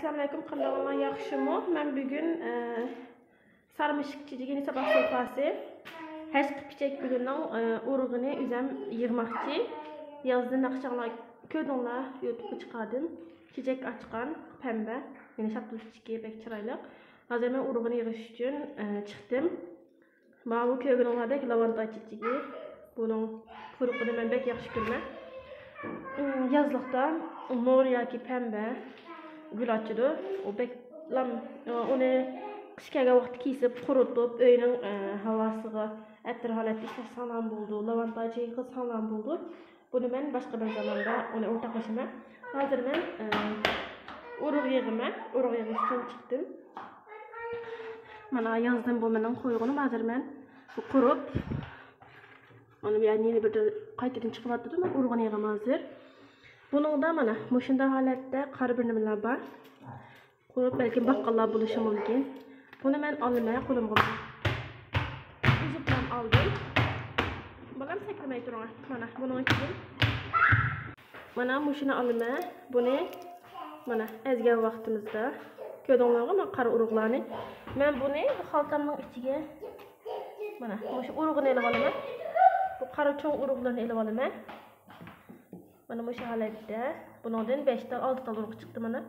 Assalamu alaykum, qandoqlar, yaxshimi? Men bugun sarmışık çiçeğini sabah sofrası Həşq Piçək gülünün urug'ini üzəm yığmaqçı. Yazdı naqşanlar köydünlər, YouTube'a çıxardım. Çiçek açqan, pembe. Yani şaplı çiçeği pek çıraylı. Hazır ben urug'ini yığış üçün çıxdım. Bana bu köydünlərdəki lavanta çiçeği. Bunun kuruqunu mən pek yaxşı görməm. Yazlıqda mor yoki pembe gül açıdı. O pek onu qışkaga vaqt kesib, qurutib, uyning havosiga ətir holatda ishlasalam bo'ldi. Lavanta çiçeği salam bo'ldi. Buni men boshqa bir zamonda uni o'rtoqlashaman. Hozir men urug' yig'ish uchun chiqdim. Mana yazdım bu mening qo'yg'unim. Hozir men qurib onu yeni bir qaytadan chiqyapti. Men urug'ini yig'aman hozir. Buningda mana shunday holatda qari bir nimalar bor. Qurib balki baqqallar bo'lishi mumkin. Bunu ben almaya qo'limga uzubdan aldım. Balam saklamay turing. Mana bunun için. Mana shuni almaya buni mana ezgan vaqtimizda ko'rdinglarmi men qara urug'larni. Men buni xaltamning ichiga mana shu urug'ini olib olaman. Bu qara cho'ng urug'larni olib olaman. Mana shu holatda bundan 5 tal 6 tal urug' chiqdi mana.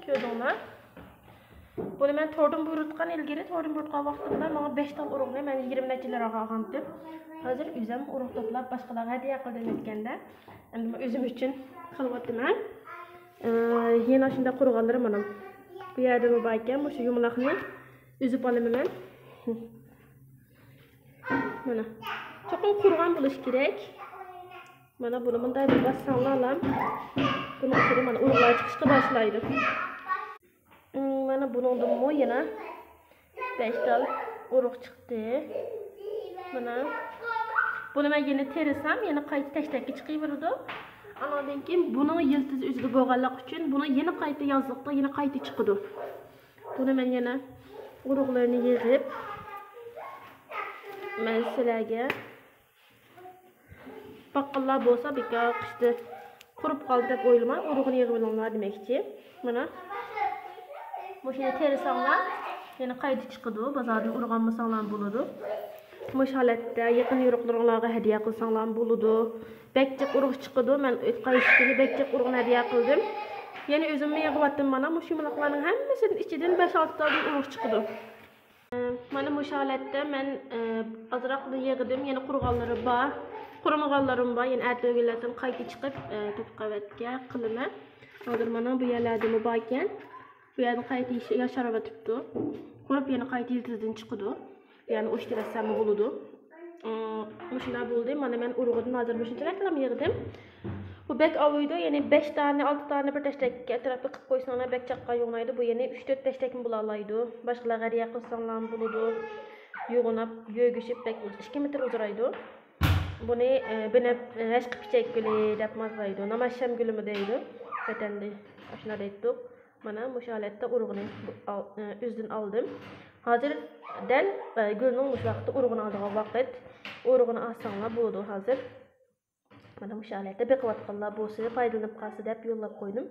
Ko'rdinglar? Bunu ben tordan buyurtkan ilgili tordan buyurtkan vaqtimda bana 5 tal urug'ni men 20 nechalar olgandim. Hozir o'zim urug' to'plab boshqalarga hadiya qildim aytganda, endi men o'zim uchun qilyapman. Yana shunda qurg'anlar mana. Bu yerda nima bor ekan, shu yumaloqni uzib olaman. Mana. Cho'qim qurg'an bo'lish kerak. Mana buni bunday bir bassanlalam. Buni ichida mana urug'lar chiqishga boshlaydi. Mana bundan mu yana 5 tal urug' chiqdi. Mana buni men yana terisam, yana qayta tashlakka chiqaveradi. Andan keyin buni yiltiz o'zida bo'lganlik uchun buni yana qayta yozliqda yana qayta chiqadi. Buni men yana urug'larni yig'ib men sizlarga baqqallar bo'lsa bekor qishda qurib qoldi deb o'ylamang, urug'ini yig'ib olinglar demoqchi. Mana bu şeyi terisanglar, yani qayta chiqadi, bozordan urg'anmasanglar bo'ladi. Bu holatda yaqin yo'riqlaringlarga hadiya qilsanglar bo'ladi. Bekchiq urug' chiqadi, men qaysi kuni bekchiq urug'ni hadiya qildim. Yana o'zimni yig'ib mana bu shimliqlarning hammasining ichidan 5-6 ta urug' chiqadi. Mana bu holatda men azroqni yig'dim, yana qurg'onlari bor. Qurmag'onlarim bor, yana atlogilardan qayta chiqib to'pqavatga qilaman. Hozir mana bu yerlarda bor ekan. Bu yerda qayta yasharib o'tibdi. Qurib yana qayta yiltizdan chiqdi. Yani o işte ressam bo'ladi. Shunday bo'ldi. Mana men urug'ini hozir shunchalar yig'dim. Bu bek avuydi, ya'ni 5 tane 6 tane bir tashlakka atrofga qilib qo'ysanglar bek chaqqan yo'naydi. Bu yana 3-4 tashlakmi bo'la oladi. Boshqalarga hadiya qilsanglar bo'ladi. Yo'g'inab, yo'g'ishib bek 2 metr uzraydi. Buni beni Həşq Piçək gülü deb mazlaydi. Namasham gülümü deydi. Vatanda shunday deydi. Mana bu holatda urug'ini o'zdan oldim. Hozir dal gulning mush vaqtda urug'ini oladigan vaqt. Urug'ini olsanglar bo'ladi hozir. Mana bu holatda beqiyotganlar bo'lsa, foydalanib qolsa deb yo'llab qo'ydim.